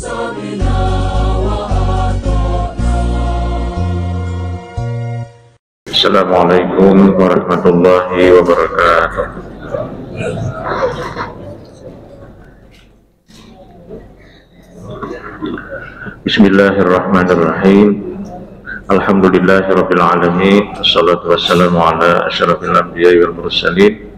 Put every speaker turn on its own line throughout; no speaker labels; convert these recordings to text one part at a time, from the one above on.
سمعنا وأطعنا.
Assalamualaikum warahmatullahi wabarakatuh. Bismillahirrahmanirrahim. Alhamdulillahirabbil alamin. Wassalatu wassalamu ala asyrafil anbiya'i wal mursalin.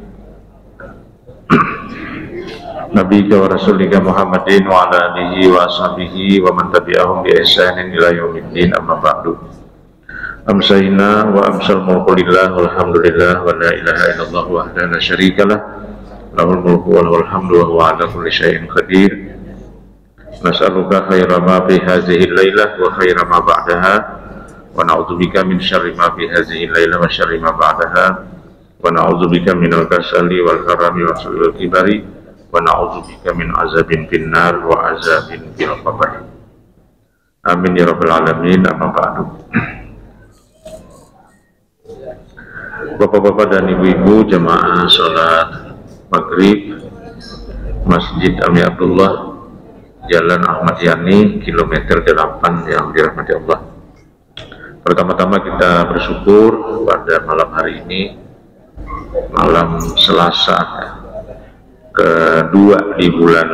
Nabiyika wa rasulika Muhammadin wa ala alihi wa ashabihi wa man tabi'ahum bi ihsanin ila yaumiddin, amma ba'du. Amsayna wa amsal mulku lillah walhamdulillah wa la ilaha illallah wahdahu la syarikalah lahul mulku wa lahul hamdu wa huwa ala kulli syai'in qadir. Nas'aluka khaira ma fi hadhihi lailah wa khaira ma ba'daha wa na'udzubika min syarri ma fi hadhihi lailah wa syarri ma ba'daha wa na'udzubika minal kasali wal harami wa su'il kibari wa na'udzubika min azabin finnar wa azabin fil qabr. Amin ya rabbal alamin, amma ba'du. Bapak-bapak dan ibu-ibu jamaah sholat maghrib Masjid Ami Abdullah, Jalan Ahmad Yani, kilometer 8 yang dirahmati Allah. Pertama-tama kita bersyukur pada malam hari ini, malam Selasa kedua di bulan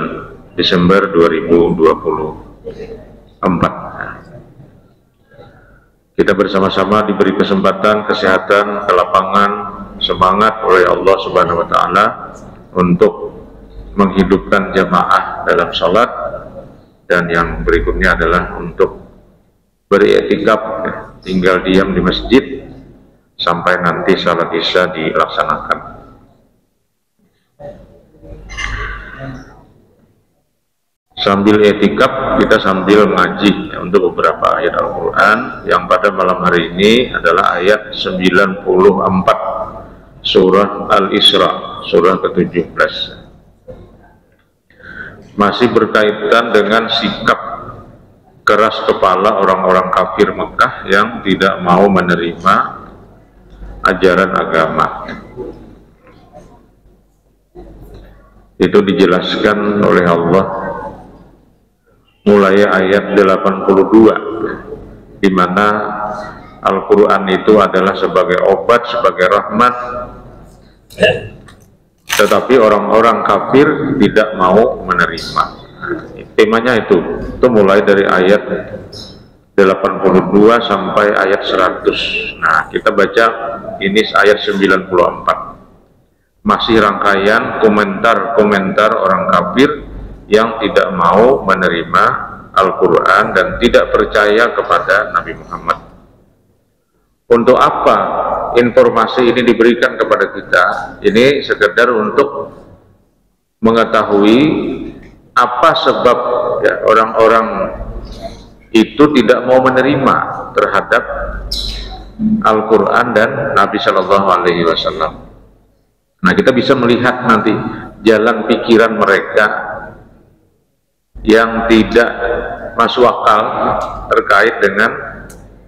Desember 2024. Kita bersama-sama diberi kesempatan, kesehatan, kelapangan, semangat oleh Allah Subhanahu wa Ta'ala untuk menghidupkan jamaah dalam salat, dan yang berikutnya adalah untuk beriktikaf, tinggal diam di masjid sampai nanti salat isya dilaksanakan. Sambil etikaf kita sambil ngaji untuk beberapa ayat Al-Quran yang pada malam hari ini adalah ayat 94 surah Al-Isra, surah ke-17. Masih berkaitan dengan sikap keras kepala orang-orang kafir Mekah yang tidak mau menerima ajaran agama. Itu dijelaskan oleh Allah mulai ayat 82, di mana Al-Quran itu adalah sebagai obat, sebagai rahmat, tetapi orang-orang kafir tidak mau menerima. Temanya itu mulai dari ayat 82 sampai ayat 100. Nah, kita baca ini ayat 94. Masih rangkaian komentar-komentar orang kafir yang tidak mau menerima Al-Quran dan tidak percaya kepada Nabi Muhammad. Untuk apa informasi ini diberikan kepada kita? Ini sekedar untuk mengetahui apa sebab ya, orang-orang itu tidak mau menerima terhadap Al-Quran dan Nabi Shallallahu Alaihi Wasallam. Nah, kita bisa melihat nanti jalan pikiran mereka yang tidak masuk akal terkait dengan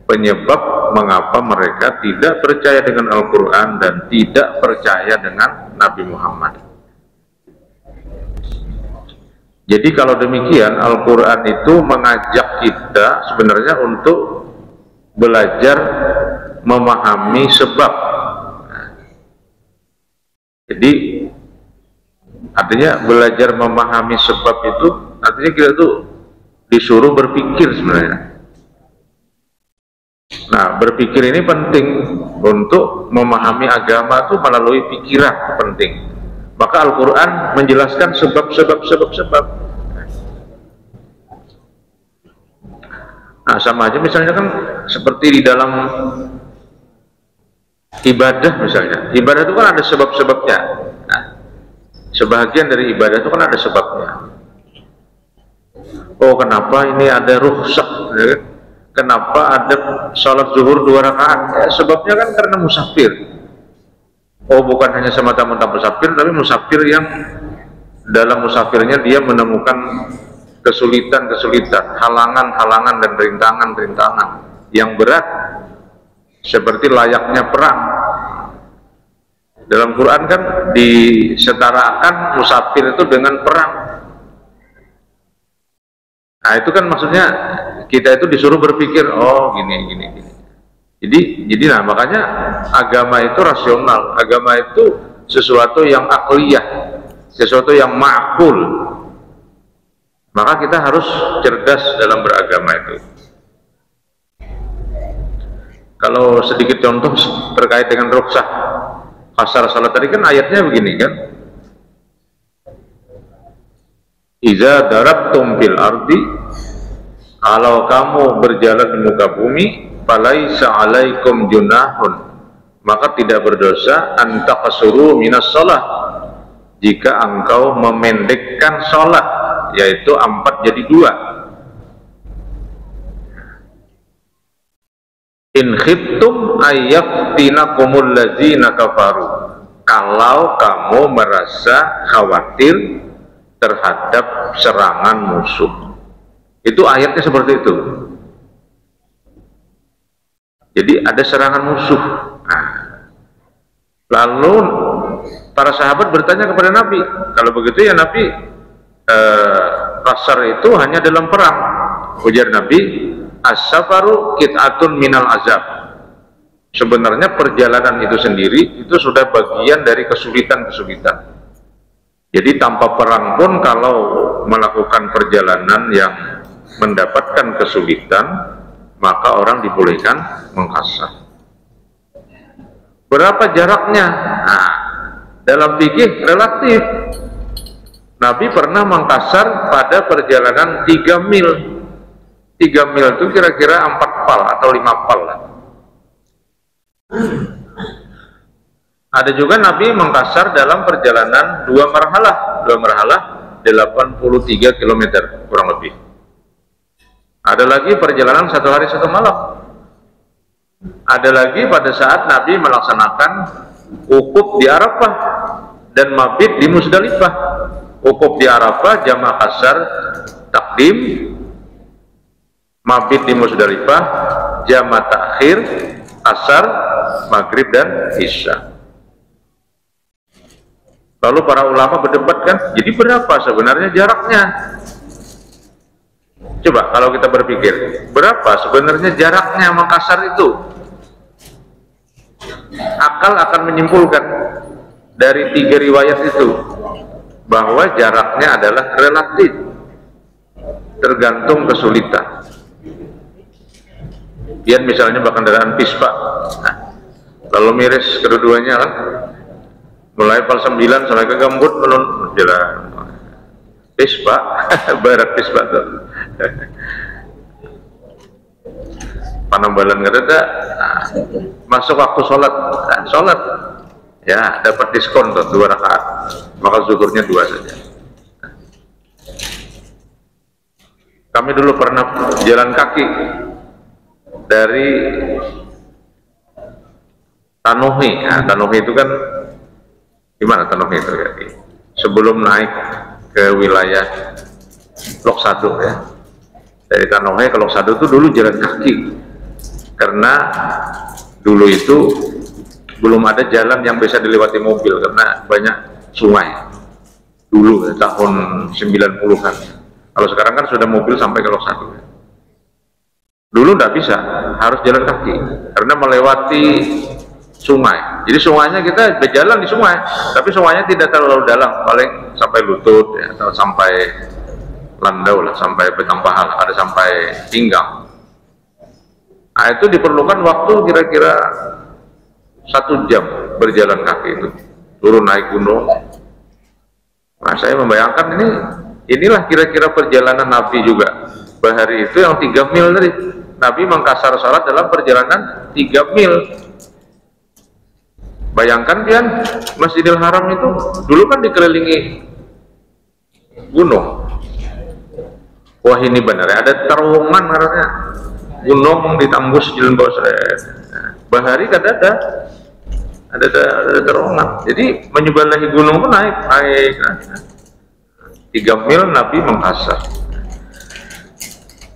penyebab mengapa mereka tidak percaya dengan Al-Quran dan tidak percaya dengan Nabi Muhammad. Jadi kalau demikian, Al-Quran itu mengajak kita sebenarnya untuk belajar memahami sebab. Jadi artinya belajar memahami sebab itu artinya kita tuh disuruh berpikir sebenarnya. Nah, berpikir ini penting untuk memahami agama itu melalui pikiran, penting. Maka Al-Quran menjelaskan sebab. Nah, sama aja misalnya kan seperti di dalam ibadah misalnya. Ibadah itu kan ada sebab-sebabnya. Nah, sebahagian dari ibadah itu kan ada sebabnya. Oh, kenapa ini ada rukhsah, ya? Kenapa ada sholat zuhur 2 rakaat? Ya, sebabnya kan karena musafir. Oh, bukan hanya semata-mata musafir, tapi musafir yang dalam musafirnya dia menemukan kesulitan-kesulitan, halangan-halangan dan rintangan-rintangan yang berat, seperti layaknya perang. Dalam Quran kan disetarakan musafir itu dengan perang. Nah, itu kan maksudnya kita itu disuruh berpikir, oh gini. Jadi nah makanya agama itu rasional, agama itu sesuatu yang akliyah, sesuatu yang ma'qul. Maka kita harus cerdas dalam beragama itu. Kalau sedikit contoh terkait dengan rukhsah qasar salat tadi kan ayatnya begini kan. Iza darabtum fil ardi, kalau kamu berjalan di muka bumi, falaisa alaikum junahun, maka tidak berdosa antaqasuru minas shalah, jika engkau memendekkan sholat, yaitu 4 jadi 2. In khiftum ayyaftinakumul ladzina kafaru, kalau kamu merasa khawatir terhadap serangan musuh. Itu ayatnya seperti itu. Jadi ada serangan musuh. Nah, lalu para sahabat bertanya kepada Nabi, kalau begitu ya Nabi, qasar itu hanya dalam perang. Ujar Nabi, as-safaru qit'atun minal azab. Sebenarnya perjalanan itu sendiri itu sudah bagian dari kesulitan-kesulitan. Jadi tanpa perang pun kalau melakukan perjalanan yang mendapatkan kesulitan, maka orang dibolehkan mengqasar. Berapa jaraknya? Nah, dalam fikih relatif. Nabi pernah mengqasar pada perjalanan 3 mil. 3 mil itu kira-kira 4 pal atau 5 pal lah. Ada juga Nabi mengqasar dalam perjalanan 2 marhalah. 2 marhalah 83 km kurang lebih. Ada lagi perjalanan 1 hari 1 malam. Ada lagi pada saat Nabi melaksanakan wukuf di Arafah dan mabit di Muzdalifah. Wukuf di Arafah jamaah qasar takdim, mabit di Muzdalifah jamaah takhir qasar maghrib dan isya. Lalu para ulama berdebat kan, jadi berapa sebenarnya jaraknya? Coba kalau kita berpikir, berapa sebenarnya jaraknya Makassar itu? Akal akan menyimpulkan dari 3 riwayat itu bahwa jaraknya adalah relatif, tergantung kesulitan. Biar misalnya kendaraan Pispa, nah, lalu miris kedua-duanya kan, mulai pal 9 sampai ke Gambut menun jalan Pispa, barat Pispa tuh. Panambalan nggak ada, nah, masuk waktu sholat, nah, sholat ya dapat diskon tuh 2 rakaat, maka zuhurnya 2 saja. Kami dulu pernah jalan kaki dari Tanohi. Nah, Tanohi itu kan gimana Tanohi itu ya? Sebelum naik ke wilayah Loksado ya. Dari Tanohi ke Loksado itu dulu jalan kaki. Karena dulu itu belum ada jalan yang bisa dilewati mobil karena banyak sungai. Dulu tahun 90-an. Kalau sekarang kan sudah mobil sampai ke Loksado. Dulu nggak bisa, harus jalan kaki karena melewati sungai. Jadi sungainya kita berjalan di sungai, tapi sungainya tidak terlalu dalam, paling sampai lutut ya, atau sampai landau lah, sampai petang paha, ada sampai pinggang. Nah, itu diperlukan waktu kira-kira 1 jam berjalan kaki itu, turun naik gunung. Nah, saya membayangkan inilah kira-kira perjalanan Nabi juga. Bahari itu yang 3 mil tadi, Nabi mengqasar salat dalam perjalanan 3 mil. Bayangkan kan Masjidil Haram itu dulu kan dikelilingi gunung. Wah, ini benar ya, ada terowongan karena gunung ditambus jalan bawah. Bahari kan ada terowongan. Jadi menyebelahi gunung pun naik. 3 mil Nabi mengqasar.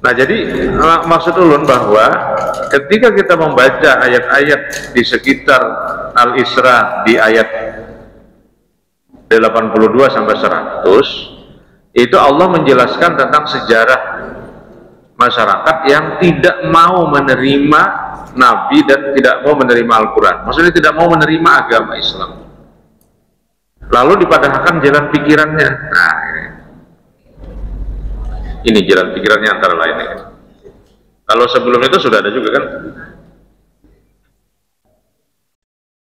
Nah, jadi maksud ulun bahwa ketika kita membaca ayat-ayat di sekitar Al-Isra di ayat 82 sampai 100, itu Allah menjelaskan tentang sejarah masyarakat yang tidak mau menerima Nabi dan tidak mau menerima Al-Quran. Maksudnya tidak mau menerima agama Islam. Lalu dipadahkan jalan pikirannya. Nah, ini jalan pikirannya antara lain. Kalau sebelum itu sudah ada juga kan?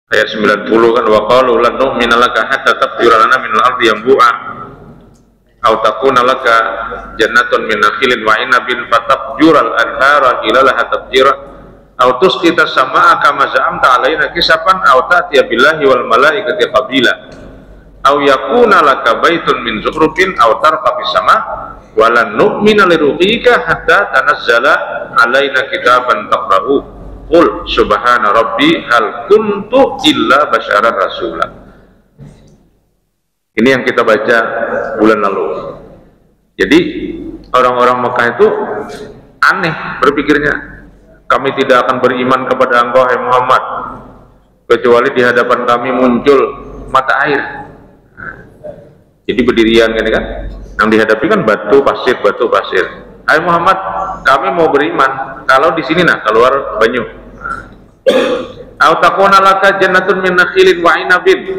Ayat 90 kan, wa qalu lan nu'mina laka hatta tafjura lana minal ardi yanbu'a aw takuna laka jannatun min nakhilin wa inabin fatafjural anhara hilalaha tafjira aw tusqita samaa'a kama za'amta alaina kisafan aw ta'tiya billahi wal malaikati qabila aw yakuna laka baitun min zukhrufin aw tarqa fis sama' wa lan nu'mina liruqika hatta tanazzala alaina kitaban taqra'u qul subhana rabbi hal kuntu illa basyaran rasulah. Ini yang kita baca bulan lalu. Jadi orang-orang Mekah itu aneh berpikirnya, kami tidak akan beriman kepada engkau hai Muhammad kecuali di hadapan kami muncul mata air. Jadi berdirian gini kan, yang dihadapi kan batu pasir. Hai Muhammad, kami mau beriman kalau di sini nah keluar banyu. Au takuna laka jannatun min nakhilin wa inabin,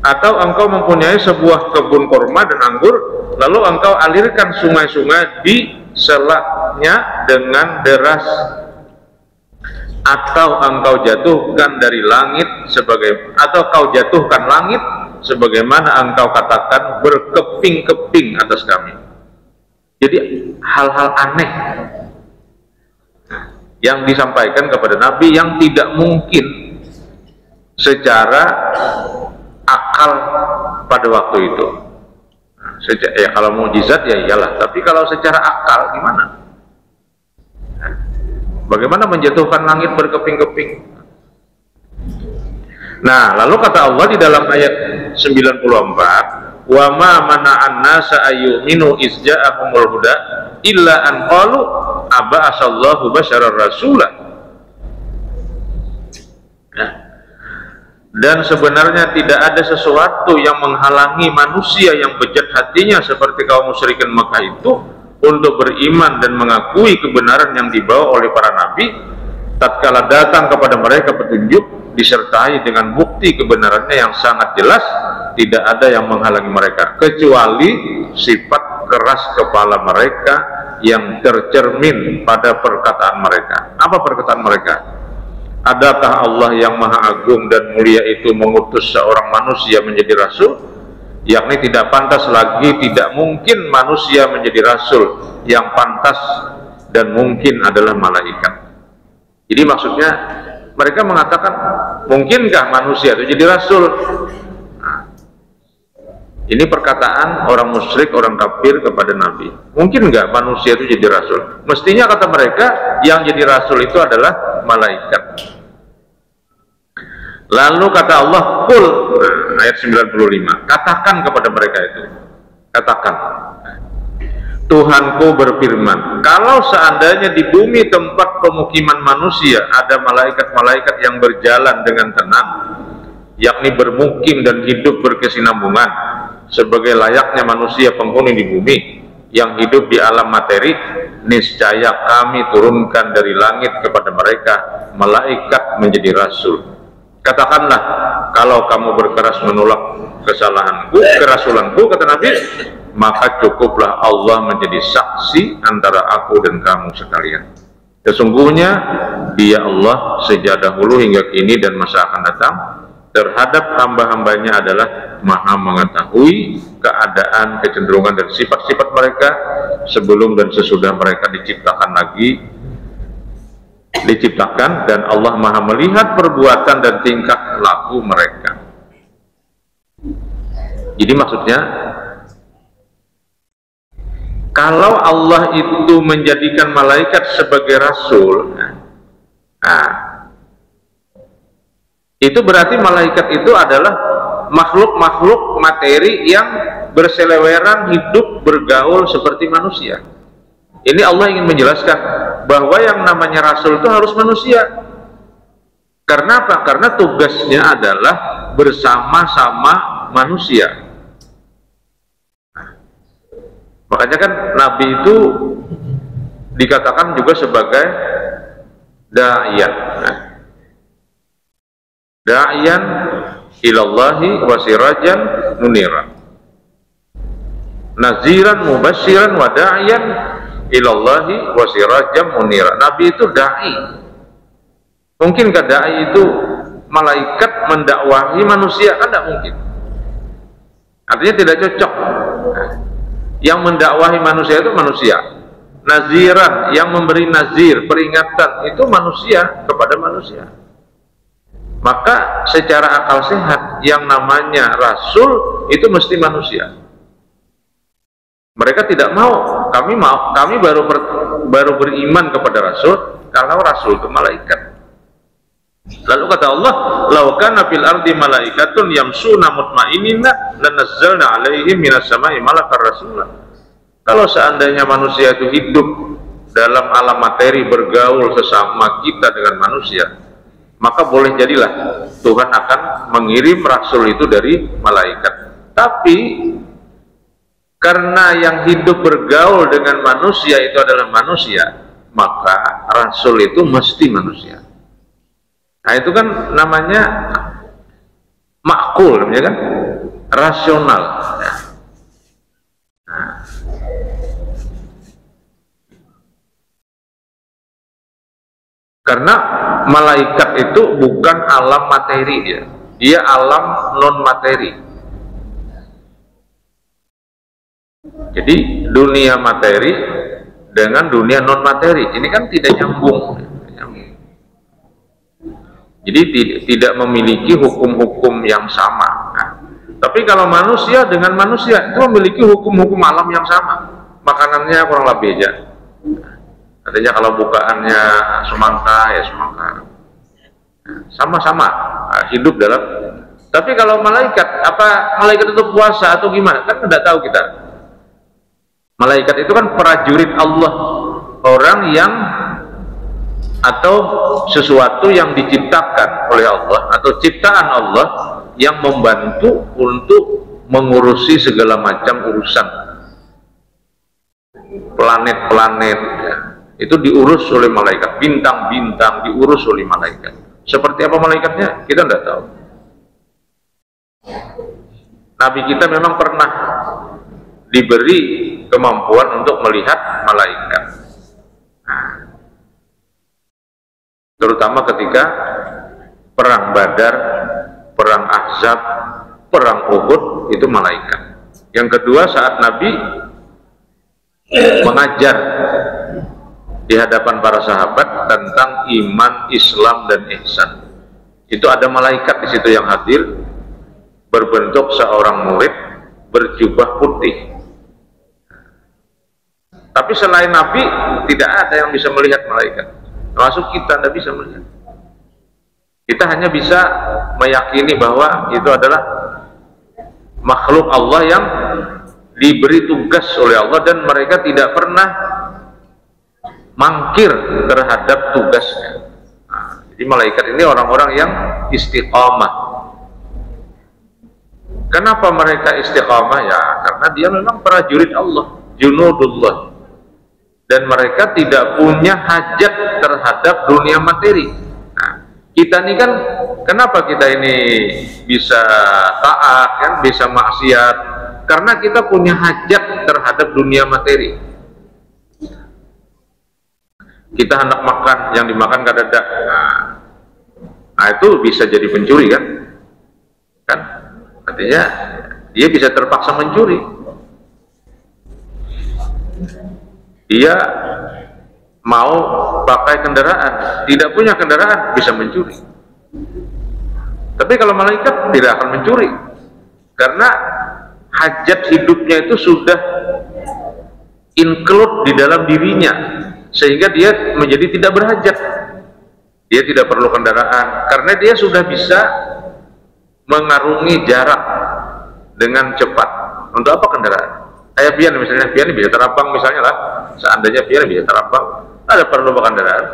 atau engkau mempunyai sebuah kebun korma dan anggur, lalu engkau alirkan sungai-sungai di selaknya dengan deras, atau engkau jatuhkan dari langit kau jatuhkan langit sebagaimana engkau katakan berkeping-keping atas kami. Jadi hal-hal aneh yang disampaikan kepada Nabi yang tidak mungkin secara akal pada waktu itu. Ya kalau mukjizat ya iyalah, tapi kalau secara akal gimana? Bagaimana menjatuhkan langit berkeping-keping? Nah, lalu kata Allah di dalam ayat 94, wa ma mana'an nasa ayyuminu izja'ahumul huda illa an qalu aba'asallahu basyarar rasulah. Nah, dan sebenarnya tidak ada sesuatu yang menghalangi manusia yang bejat hatinya seperti kaum musyrikin Mekah itu untuk beriman dan mengakui kebenaran yang dibawa oleh para nabi tatkala datang kepada mereka petunjuk disertai dengan bukti kebenarannya yang sangat jelas. Tidak ada yang menghalangi mereka kecuali sifat keras kepala mereka yang tercermin pada perkataan mereka. Apa perkataan mereka? Adakah Allah yang maha agung dan mulia itu mengutus seorang manusia menjadi rasul? Yakni tidak pantas lagi, tidak mungkin manusia menjadi rasul. Yang pantas dan mungkin adalah malaikat. Jadi maksudnya mereka mengatakan, mungkinkah manusia itu jadi rasul? Ini perkataan orang musyrik, orang kafir kepada Nabi. Mungkin nggak manusia itu jadi rasul? Mestinya kata mereka yang jadi rasul itu adalah malaikat. Lalu kata Allah, qul, ayat 95, katakan kepada mereka itu, katakan, Tuhanku berfirman, kalau seandainya di bumi tempat pemukiman manusia ada malaikat-malaikat yang berjalan dengan tenang, yakni bermukim dan hidup berkesinambungan sebagai layaknya manusia penghuni di bumi yang hidup di alam materi, niscaya kami turunkan dari langit kepada mereka malaikat menjadi rasul. Katakanlah, kalau kamu berkeras menolak kerasulanku, kata Nabi, maka cukuplah Allah menjadi saksi antara aku dan kamu sekalian. Sesungguhnya Dia Allah sejak dahulu hingga kini dan masa akan datang terhadap hamba-hambanya adalah maha mengetahui keadaan, kecenderungan dan sifat-sifat mereka sebelum dan sesudah mereka diciptakan, dan Allah maha melihat perbuatan dan tingkah laku mereka. Jadi maksudnya, kalau Allah itu menjadikan malaikat sebagai rasul, itu berarti malaikat itu adalah makhluk-makhluk materi yang berseleweran, hidup, bergaul seperti manusia. Ini Allah ingin menjelaskan bahwa yang namanya rasul itu harus manusia. Karena apa? Karena tugasnya adalah bersama-sama manusia. Makanya kan Nabi itu dikatakan juga sebagai da'iyan. Da'iyan ilallahi wa sirajan munira. Naziran mubasyiran wa da'iyan ilallahi wa sirajan munira. Nabi itu da'i. Mungkinkah da'i itu malaikat mendakwahi manusia? Kan tidak mungkin. Artinya tidak cocok. Yang mendakwahi manusia itu manusia. Naziran, yang memberi nazir, peringatan, itu manusia kepada manusia. Maka secara akal sehat yang namanya rasul itu mesti manusia. Mereka tidak mau, kami baru beriman kepada rasul kalau rasul itu malaikat. Lalu kata Allah, "Lau kana fil ardi malaikatun yamshuna mutmainnina lanazzalna 'alaihim minas sama'i malakar rasula." Kalau seandainya manusia itu hidup dalam alam materi, bergaul sesama kita dengan manusia, maka boleh jadilah Tuhan akan mengirim rasul itu dari malaikat. Tapi karena yang hidup bergaul dengan manusia itu adalah manusia, maka rasul itu mesti manusia. Nah itu kan namanya makul, namanya kan rasional. Nah. Karena malaikat itu bukan alam materi, dia alam non materi. Jadi dunia materi dengan dunia non materi ini kan tidak nyambung. Jadi tidak memiliki hukum-hukum yang sama. Nah, tapi kalau manusia dengan manusia itu memiliki hukum-hukum alam yang sama. Makanannya kurang lebih aja. Artinya kalau bukaannya semangka ya semangka. Sama-sama hidup dalam. Tapi kalau malaikat, apa malaikat itu puasa atau gimana? Kan tidak tahu kita. Malaikat itu kan prajurit Allah, orang yang atau sesuatu yang diciptakan oleh Allah atau ciptaan Allah yang membantu untuk mengurusi segala macam urusan planet-planet, ya. Itu diurus oleh malaikat, bintang-bintang diurus oleh malaikat. Seperti apa malaikatnya kita tidak tahu. Nabi kita memang pernah diberi kemampuan untuk melihat malaikat. Terutama ketika perang Badar, perang Ahzab, perang Uhud, itu malaikat. Yang kedua saat Nabi mengajar di hadapan para sahabat tentang iman, Islam, dan ihsan, itu ada malaikat di situ yang hadir, berbentuk seorang murid, berjubah putih. Tapi selain Nabi tidak ada yang bisa melihat malaikat. Termasuk kita tidak bisa melihat. Kita hanya bisa meyakini bahwa itu adalah makhluk Allah yang diberi tugas oleh Allah dan mereka tidak pernah mangkir terhadap tugasnya. Nah, jadi malaikat ini orang-orang yang istiqamah. Kenapa mereka istiqamah? Ya karena dia memang prajurit Allah, junudullah. Dan mereka tidak punya hajat terhadap dunia materi. Nah, kita ini kan, kenapa kita ini bisa taat, kan, bisa maksiat? Karena kita punya hajat terhadap dunia materi. Kita hendak makan, yang dimakan kadada. Nah, itu bisa jadi pencuri kan? Kan? Artinya dia bisa terpaksa mencuri. Dia mau pakai kendaraan, tidak punya kendaraan, bisa mencuri. Tapi kalau malaikat tidak akan mencuri, karena hajat hidupnya itu sudah include di dalam dirinya, sehingga dia menjadi tidak berhajat. Dia tidak perlu kendaraan, karena dia sudah bisa mengarungi jarak dengan cepat. Untuk apa kendaraan? Kayak pian misalnya, pian bisa terapang misalnya lah. Seandainya pian bisa terapang, ada perlu kendaraan,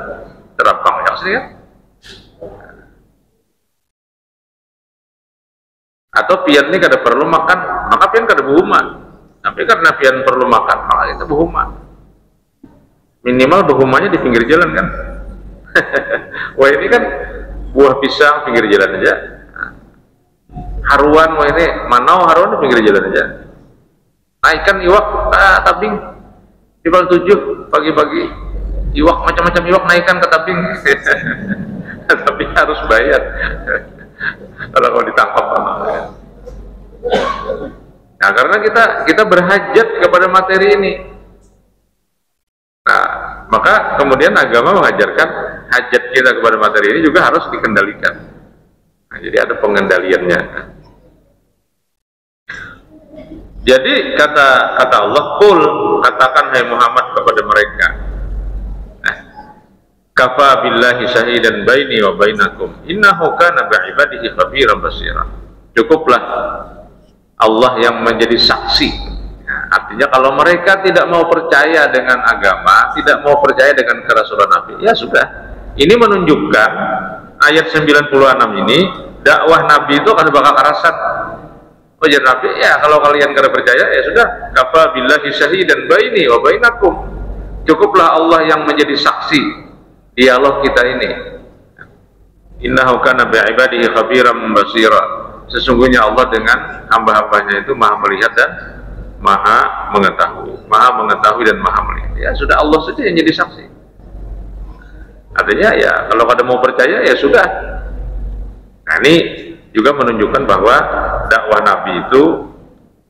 terapang yang sini kan? Atau pian ini kada perlu makan, maka pian kada buhuma. Tapi karena pian perlu makan, maka itu buhuma. minimal berhumanya di pinggir jalan kan. Wah ini kan buah pisang pinggir jalan aja, haruan, wah ini manau haruan di pinggir jalan aja, naikkan iwak tabing di Pal 7 pagi-pagi, iwak macam-macam iwak naikkan ke tabing. Tapi harus bayar kalau mau ditangkap. Nah karena kita berhajat kepada materi ini, nah maka kemudian agama mengajarkan hajat kita kepada materi ini juga harus dikendalikan. Nah, jadi ada pengendaliannya. Jadi kata Allah, qul, katakan hai Muhammad kepada mereka, kafa billahi syahidan baini wa bainakum innahu kana bi'ibadihi khabiran basira. Cukuplah Allah yang menjadi saksi. Nah, artinya kalau mereka tidak mau percaya dengan agama, tidak mau percaya dengan kerasulan Nabi, ya sudah. Ini menunjukkan ayat 96 ini dakwah Nabi itu akan bakal kerasan. Ujar Nabi, ya kalau kalian kada percaya ya sudah, kafa billahi syahidan baini wa bainakum. Cukuplah Allah yang menjadi saksi dialog kita ini. Innahu kana bi'ibadihi khabiran basira. Sesungguhnya Allah dengan hamba-hambanya itu maha melihat dan maha mengetahui dan maha melihat. Ya sudah, Allah saja yang jadi saksi. Artinya ya kalau kada mau percaya ya sudah. Nah ini juga menunjukkan bahwa dakwah Nabi itu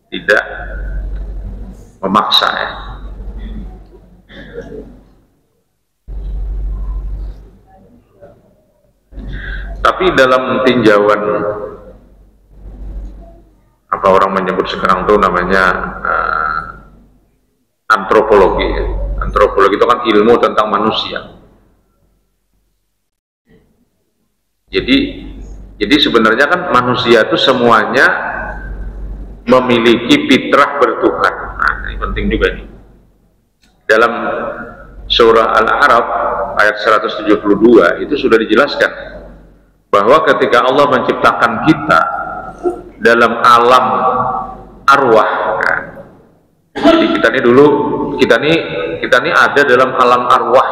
tidak memaksa ya. Tapi dalam tinjauan apa orang menyebut sekarang tuh namanya antropologi. Antropologi itu kan ilmu tentang manusia. Jadi sebenarnya kan manusia itu semuanya memiliki fitrah bertuhan. Nah, ini penting juga nih. Dalam surah Al-A'raf ayat 172 itu sudah dijelaskan bahwa ketika Allah menciptakan kita dalam alam arwah, nah, jadi kita ini ada dalam alam arwah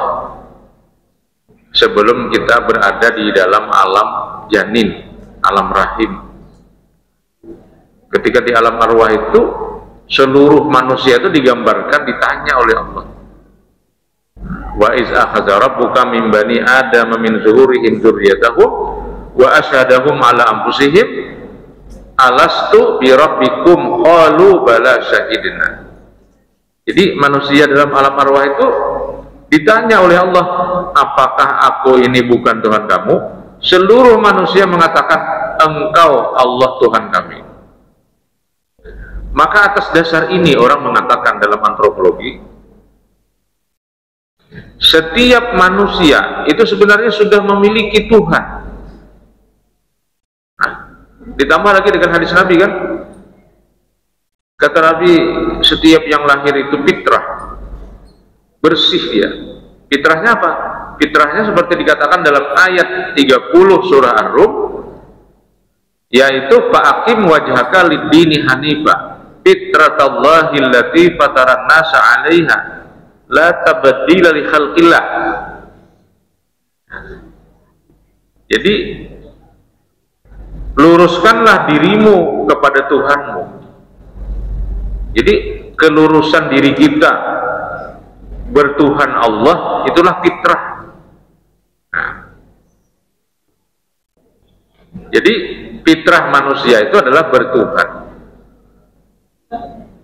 sebelum kita berada di dalam alam janin, alam rahim. Ketika di alam arwah itu seluruh manusia itu digambarkan, ditanya oleh Allah, wa iz akhadha rabbuka min bani adama min zuhurihim dzurriyyatahum wa asyhadahum ala anfusihim alastu bi rabbikum qalu bala syahidna. Jadi manusia dalam alam arwah itu ditanya oleh Allah, apakah aku ini bukan Tuhan kamu? Seluruh manusia mengatakan, engkau Allah Tuhan kami. Maka atas dasar ini orang mengatakan dalam antropologi, setiap manusia itu sebenarnya sudah memiliki Tuhan. Nah, ditambah lagi dengan hadis Nabi kan, kata Nabi, setiap yang lahir itu fitrah, bersih dia. Fitrahnya apa? Fitrahnya seperti dikatakan dalam ayat 30 surah Ar-Rum, yaitu fa'aqim wajhaka lid-dini hanifa fitratallahi allati fataran nasa 'alaiha la tabdila li khalqillah. Jadi luruskanlah dirimu kepada Tuhanmu. Jadi kelurusan diri kita bertuhan Allah itulah fitrah. Nah, jadi fitrah manusia itu adalah bertuhan.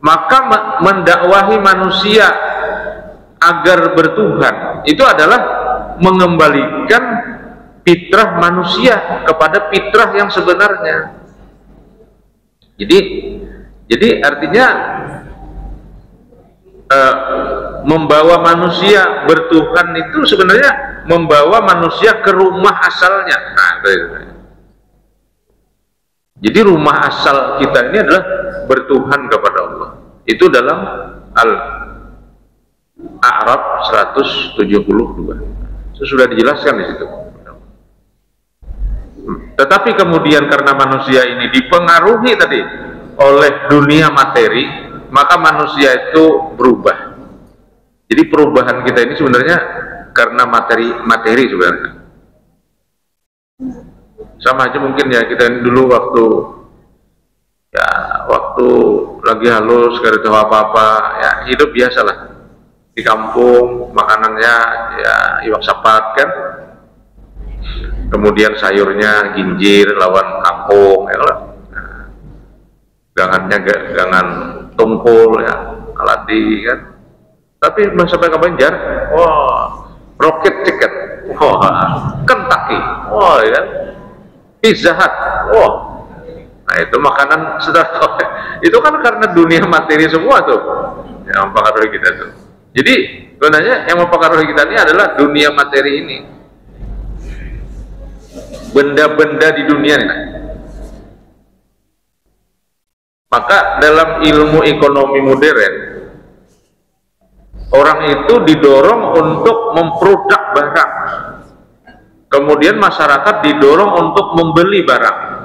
Maka mendakwahi manusia agar bertuhan itu adalah mengembalikan fitrah manusia kepada fitrah yang sebenarnya. Jadi artinya membawa manusia bertuhan itu sebenarnya membawa manusia ke rumah asalnya. Nah, jadi rumah asal kita ini adalah bertuhan kepada Allah. Itu dalam Al-A'raf 172. Itu sudah dijelaskan di situ. Tetapi kemudian karena manusia ini dipengaruhi tadi oleh dunia materi, maka manusia itu berubah. Jadi perubahan kita ini sebenarnya karena materi sebenarnya. Sama aja mungkin ya, kita dulu waktu lagi halus, gak ada tahu apa-apa, ya hidup biasalah di kampung, makanannya ya iwak sapat kan, kemudian sayurnya ginjir lawan kangkung, ya lah. Gangannya gangan tungkul ya, alati kan. Tapi sampai ke Banjar, wah, rocket chicken, wah, Kentucky, wah, ya kan, Pizza Hut, wah. Nah itu makanan setelah itu kan karena dunia materi semua tuh yang mempengaruhi kita tuh. Jadi sebenarnya yang mempengaruhi kita ini adalah dunia materi ini, benda-benda di dunia ini. Maka dalam ilmu ekonomi modern, orang itu didorong untuk memproduk barang, kemudian masyarakat didorong untuk membeli barang.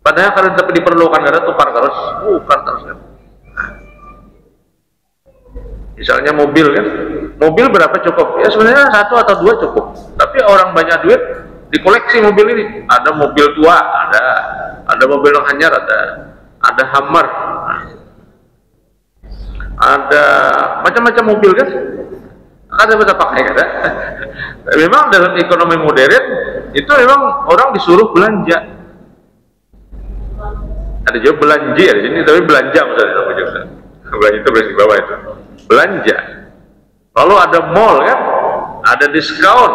Padahal kalau tapi diperlukan ada tukar terus, bukan terus kan. Misalnya mobil kan, mobil berapa cukup? Ya sebenarnya 1 atau 2 cukup. Tapi orang banyak duit dikoleksi mobil ini. Ada mobil tua, ada mobil yang hanyar, ada Hummer, ada macam-macam mobil kan. Ada bisa pakai kan? Memang dalam ekonomi modern itu memang orang disuruh belanja. Ada juga belanja di sini, tapi belanja misalnya belanja itu berarti bawah itu belanja. Lalu ada mall kan, ada diskon,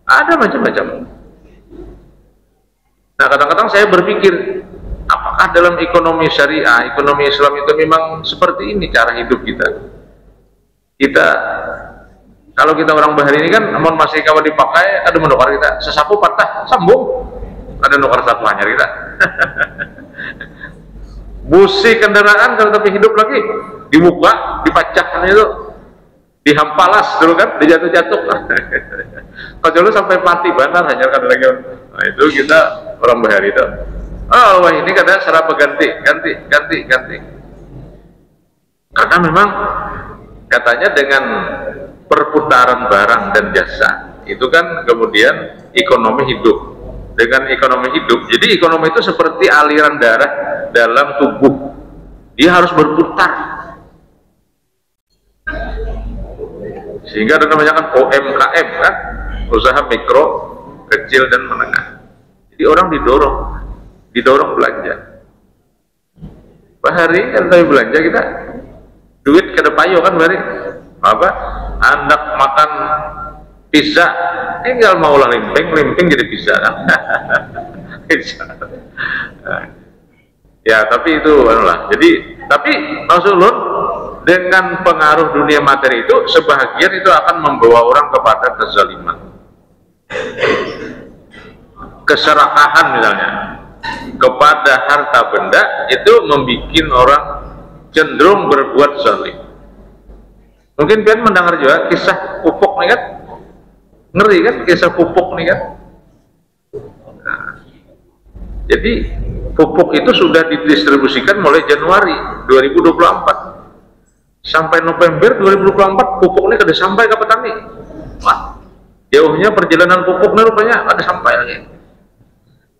ada macam-macam. Nah kadang-kadang saya berpikir, apakah dalam ekonomi syariah, ekonomi Islam itu memang seperti ini cara hidup kita? Kalau kita orang bahari ini kan, namun masih kalau dipakai, ada menukar kita, sesapu patah, sambung, ada nukar satu hanyar kita. Busi kendaraan kalau tapi hidup lagi, dibuka, dipacahkan itu, dihampalas dulu kan, dijatuh-jatuh. Kalau dulu sampai mati benar hanyar kan lagi. Nah itu kita orang bahari itu. Oh wah ini kadang serapa ganti. Karena memang katanya dengan perputaran barang dan jasa itu kan kemudian ekonomi hidup. Dengan ekonomi hidup, jadi ekonomi itu seperti aliran darah dalam tubuh, dia harus berputar, sehingga ada namanya kan UMKM kan, usaha mikro, kecil dan menengah. Jadi orang didorong belanja. Bahari kan tapi belanja kita, duit kada payo kan bahari, apa? Anak makan pizza, tinggal mau lah limping jadi pizza kan. Ya tapi itu lah. Jadi tapi maksud ulun dengan pengaruh dunia materi itu sebahagian itu akan membawa orang kepada kezaliman, keserakahan misalnya kepada harta benda, itu membuat orang cenderung berbuat zalim. Mungkin kalian mendengar juga kisah pupuk nih kan, ngeri kan kisah pupuk nih kan. Nah, jadi pupuk itu sudah didistribusikan mulai Januari 2024 sampai November 2024 pupuk ini sudah sampai ke petani. Wah, jauhnya perjalanan pupuk ini rupanya ada sampai lagi.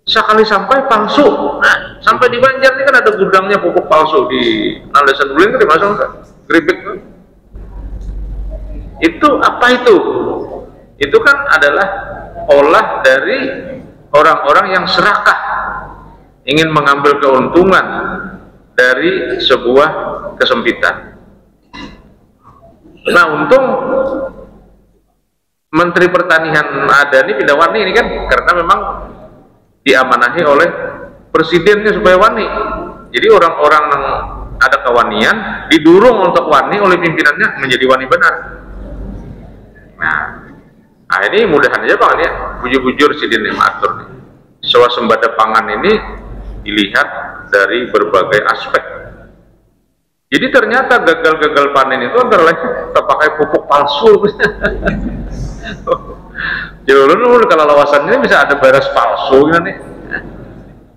Sekali sampai palsu. Nah, sampai di Banjar ini kan ada gudangnya pupuk palsu di Nalesan Guling kan dimasang kan, Gribek kan. Itu apa itu? Itu kan adalah olah dari orang-orang yang serakah, ingin mengambil keuntungan dari sebuah kesempitan. Nah untung Menteri Pertanian ada ini pindah wani ini kan, karena memang diamanahi oleh presidennya supaya wani. Jadi orang-orang yang ada kewanian didorong untuk wani oleh pimpinannya menjadi wani benar. Nah ini mudahan aja Bang ya, bujur-bujur sidin yang atur nih. Swasembada pangan ini dilihat dari berbagai aspek. Jadi ternyata gagal-gagal panen itu antara lain terpakai pupuk palsu. Jadi kalau lawasan ini bisa ada beras palsu gitu nih.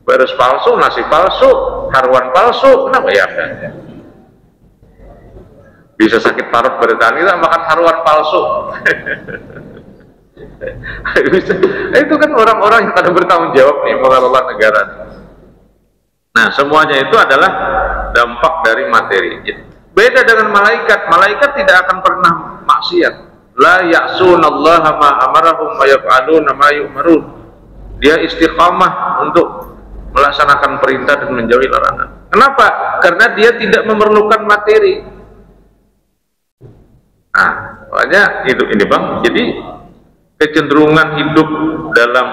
Beras palsu, nasi palsu, haruan palsu, kenapa ya? bisa sakit parut bertahan, kita makan haruan palsu. Itu kan orang-orang yang tidak bertanggung jawab nih mengelola negara. Nah, semuanya itu adalah dampak dari materi. Beda dengan malaikat. Malaikat tidak akan pernah maksiat. La ya'sunallaha ma amarahum wa yaf'aluna ma yu'marun. Dia istiqamah untuk melaksanakan perintah dan menjauhi larangan. Kenapa? Karena dia tidak memerlukan materi. Nah, makanya itu ini Bang. Jadi kecenderungan hidup dalam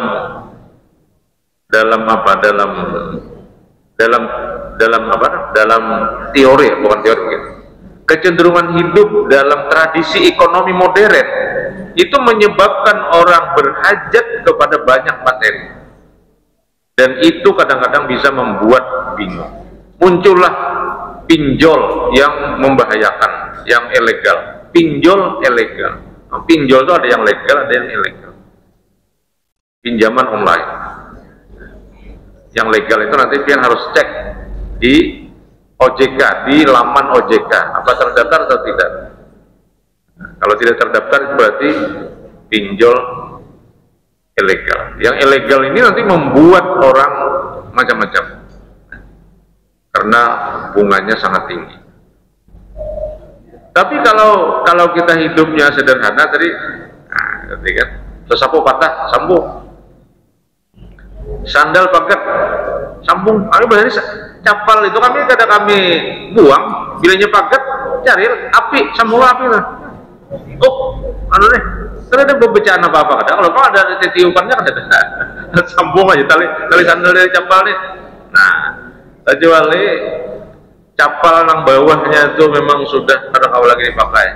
teori, bukan teori gitu. Kecenderungan hidup dalam tradisi ekonomi modern itu menyebabkan orang berhajat kepada banyak materi, dan itu kadang-kadang bisa membuat bingung. Muncullah pinjol yang membahayakan, yang ilegal. Pinjol ilegal. Pinjol itu ada yang legal, ada yang ilegal. Pinjaman online. Yang legal itu nanti dia harus cek di OJK, di laman OJK, apa terdaftar atau tidak. Nah, kalau tidak terdaftar berarti pinjol ilegal. Yang ilegal ini nanti membuat orang macam-macam, karena bunganya sangat tinggi. Tapi kalau kita hidupnya sederhana tadi, nah, kan, sesapu patah, sambung. Sandal paket, sambung. Berarti capal itu kami buang, bilanya paket, cari api, sambung api lah. Karena ada pembacaan apa-apa kadang. Kalau ada tiupannya kan ada, sambung aja tali sandal dari capal nih. Nah, kecuali capal yang bawahnya itu memang sudah kada kau lagi dipakai.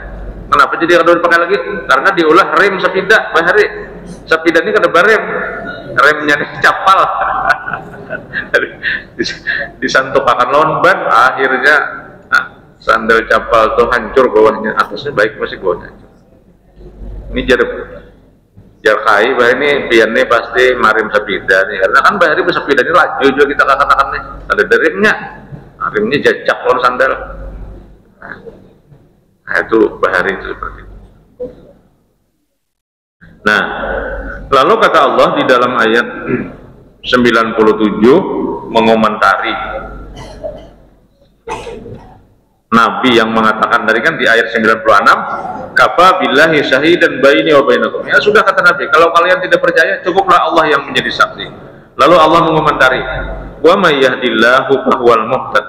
Kenapa jadi kada dipakai lagi? Karena diolah rem sepeda, bahari. Sepeda ini kada barem, remnya ini capal. Disantuk akan lawan ban, akhirnya sandal capal tuh hancur bawahnya, atasnya baik masih bawahnya. Ini jar kai, bah ini piannya pasti marim sepeda nih, karena kan bahari sepeda ini laju juga kita katakan nih, ada remnya. Remnya jajak lawan sandal. Nah, itu bahari itu seperti itu. Nah, lalu kata Allah di dalam ayat 97 mengomentari Nabi yang mengatakan tadi kan di ayat 96, kafa billahi syahidan baini wa bainakum. Ya sudah kata Nabi, kalau kalian tidak percaya cukuplah Allah yang menjadi saksi. Lalu Allah mengomentari, wa may yahdillahu fahuwal muhtad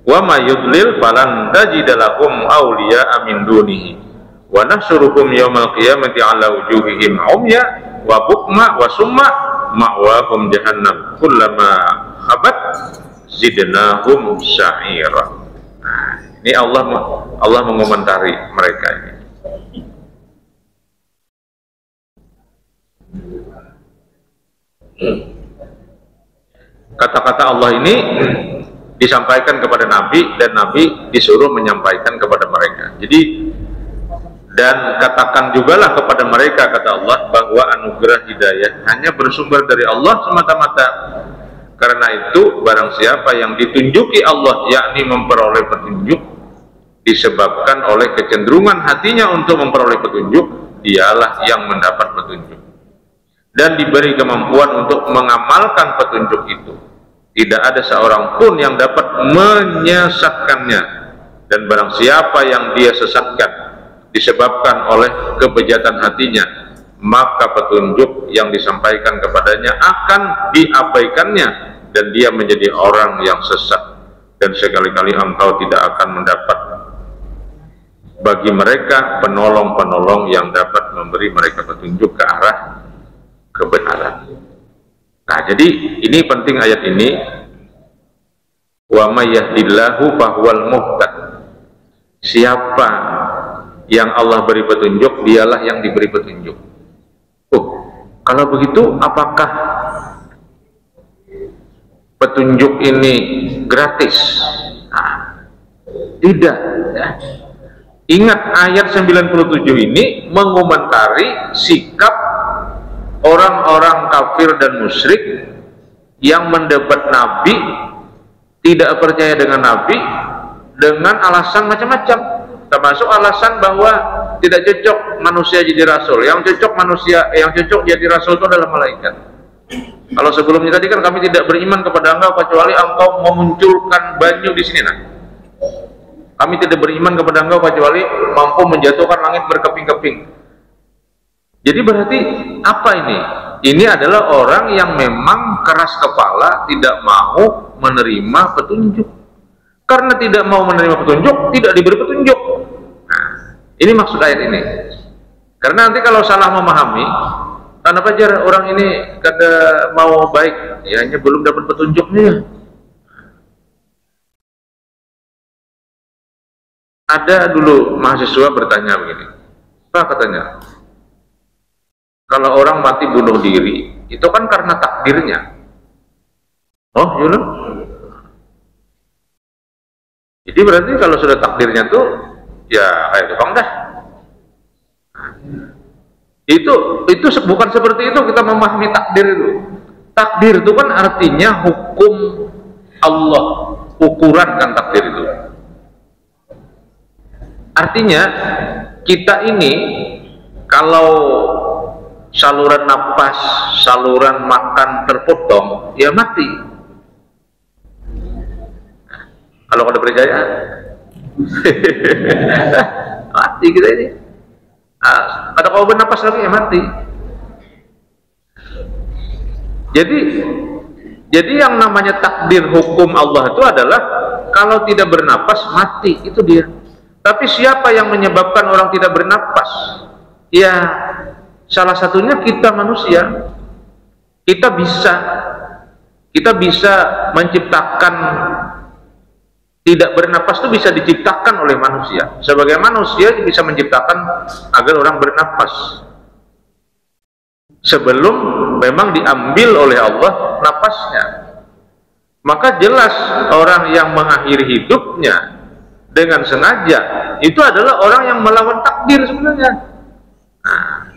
wa may yudlil falan tajida lahum awliya'a min dunihi wa nahsyuruhum yaumal qiyamati 'ala wujuhihim umya wa bukma wa summa ma'wahum jahannam kullama khabat zidnahum sa'ira. Nah, ini Allah mengomentari mereka ini. Kata-kata Allah ini disampaikan kepada Nabi, dan Nabi disuruh menyampaikan kepada mereka. Jadi, dan katakan jugalah kepada mereka, kata Allah, bahwa anugerah hidayah hanya bersumber dari Allah semata-mata. Karena itu barang siapa yang ditunjuki Allah, yakni memperoleh petunjuk, disebabkan oleh kecenderungan hatinya untuk memperoleh petunjuk, dialah yang mendapat petunjuk dan diberi kemampuan untuk mengamalkan petunjuk itu. Tidak ada seorang pun yang dapat menyesatkannya, dan barang siapa yang dia sesatkan disebabkan oleh kebejatan hatinya, maka petunjuk yang disampaikan kepadanya akan diabaikannya, dan dia menjadi orang yang sesat, dan sekali-kali engkau tidak akan mendapat bagi mereka penolong-penolong yang dapat memberi mereka petunjuk ke arah kebenaran. Nah, jadi ini penting ayat ini, wa may yahdillahu fahuwal muhtad. Siapa yang Allah beri petunjuk, dialah yang diberi petunjuk. Kalau begitu apakah petunjuk ini gratis? Nah, tidak ya. Ingat ayat 97 ini mengomentari sikap orang-orang kafir dan musyrik yang mendebat Nabi, tidak percaya dengan Nabi, dengan alasan macam-macam, termasuk alasan bahwa tidak cocok manusia jadi rasul. Yang cocok jadi rasul itu adalah malaikat. Kalau sebelumnya tadi kan kami tidak beriman kepada engkau kecuali engkau memunculkan banyu di sini. Nah, kami tidak beriman kepada engkau kecuali mampu menjatuhkan langit berkeping-keping. Jadi berarti apa ini? Ini adalah orang yang memang keras kepala, tidak mau menerima petunjuk. Karena tidak mau menerima petunjuk, tidak diberi petunjuk. Nah, ini maksud ayat ini. Karena nanti kalau salah memahami, kenapa jar orang ini kada mau baik, ya hanya belum dapat petunjuknya. Ada dulu mahasiswa bertanya begini, apa katanya? Kalau orang mati bunuh diri, itu kan karena takdirnya. Oh, iya. Jadi berarti kalau sudah takdirnya tuh, ya kayak tukang dah. Itu bukan seperti itu kita memahami takdir itu. Takdir itu kan artinya hukum Allah, ukuran kan takdir itu. Artinya kita ini kalau saluran napas, saluran makan terpotong, ya mati. Kalau kada percaya, mati kita ini. Kada kau bernapas lagi ya mati. Jadi yang namanya takdir hukum Allah itu adalah kalau tidak bernapas mati, itu dia. Tapi siapa yang menyebabkan orang tidak bernapas? Ya salah satunya kita manusia. Kita bisa menciptakan tidak bernapas itu bisa diciptakan oleh manusia. Sebagai manusia bisa menciptakan agar orang bernapas. Sebelum memang diambil oleh Allah napasnya. Maka jelas orang yang mengakhiri hidupnya dengan sengaja itu adalah orang yang melawan takdir sebenarnya. Nah,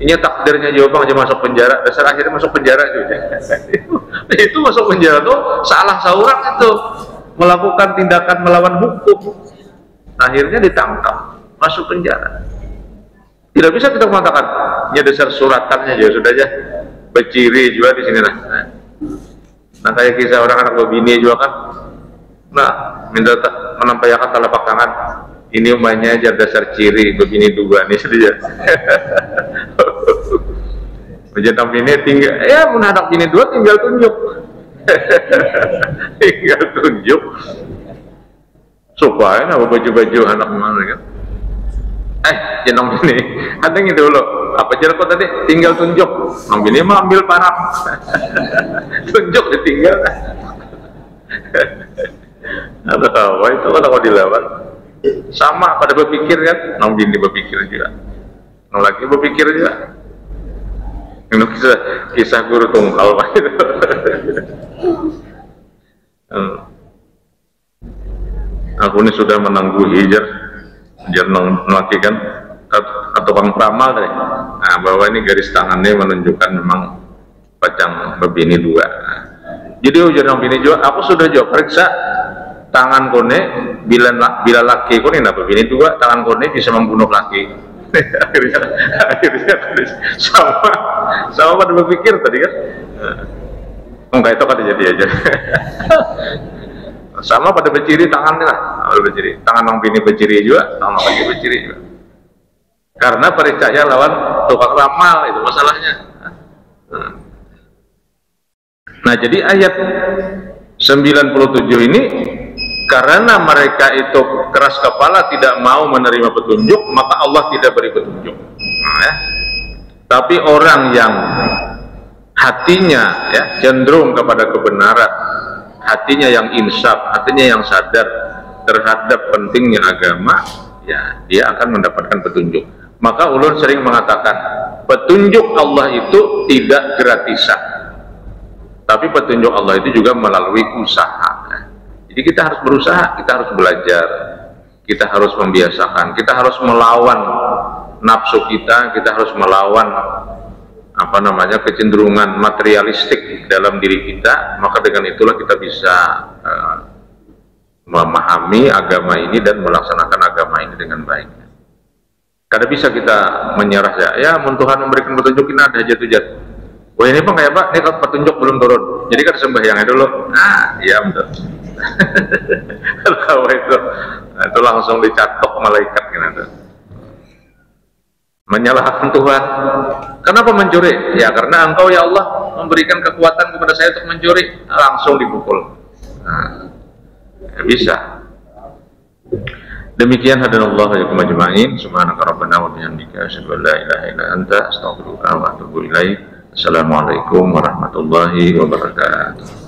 ini takdirnya Jawa aja masuk penjara, dasar akhirnya masuk penjara juga. Itu masuk penjara tuh salah seorang itu melakukan tindakan melawan hukum, akhirnya ditangkap, masuk penjara. Tidak bisa kita mengatakan ini dasar suratannya juga sudah aja beciri juga di sini lah. Nah kayak kisah orang anak bini juga kan, nah minta menampakkan telapak tangan. Ini umumnya aja dasar ciri begini dua nih saja. Menjadi bini tinggal, ya menadap bini dua tinggal tunjuk. Tinggal tunjuk supaya apa baju-baju anak mana kan? Jenong ini, ada yang dulu. Apa cara kok tadi? Tinggal tunjuk. Nong ini mah ambil parang. Tunjuk ditinggal. Atau apa itu kalau dilawan? Sama pada berpikir kan? Nong ini berpikir juga. Nong lagi berpikir juga. Ini kisah guru tunggal itu. Aku ini sudah menangguh hijab. Jangan melakukan atau tukang peramal tadi. Nah, bahwa ini garis tangannya menunjukkan memang pacang bebini dua. Nah, jadi ujar bini juga, aku sudah jawab periksa tangan kone bila laki kone nah bebini dua, tangan kone bisa membunuh laki. akhirnya sama pada berpikir tadi kan. Enggak itu kan jadi aja. Sama pada berciri tangannya lah, berciri tangan orang bini berciri juga, tangan laki berciri juga. Karena percaya lawan tukang ramal itu masalahnya. Nah jadi ayat 97 ini karena mereka itu keras kepala tidak mau menerima petunjuk, maka Allah tidak beri petunjuk. Nah, ya. Tapi orang yang hatinya ya cenderung kepada kebenaran, hatinya yang insaf, hatinya yang sadar terhadap pentingnya agama, ya dia akan mendapatkan petunjuk. Maka ulun sering mengatakan petunjuk Allah itu tidak gratisan, tapi petunjuk Allah itu juga melalui usaha. Jadi kita harus berusaha, kita harus belajar, kita harus membiasakan, kita harus melawan nafsu kita harus melawan kecenderungan materialistik dalam diri kita. Maka dengan itulah kita bisa memahami agama ini dan melaksanakan agama ini dengan baik. Kada bisa kita menyerah ya Tuhan memberikan petunjuk ini ada jatuh. Wah ini Pak kayak Pak, ini petunjuk belum turun. Jadi kan sembahyangnya dulu. Iya betul. Kalau itu langsung dicatok malaikat gitu. Menyalahkan Tuhan. Kenapa mencuri? Ya karena Engkau ya Allah memberikan kekuatan kepada saya untuk mencuri, langsung dipukul. Ya bisa. Demikian hadanallahu wa iyyakum ajma'in. Subhanaka rabbana wa bihamdika asyhadu an la ilaha illa anta astaghfiruka wa atubu ilaik. Assalamualaikum warahmatullahi wabarakatuh.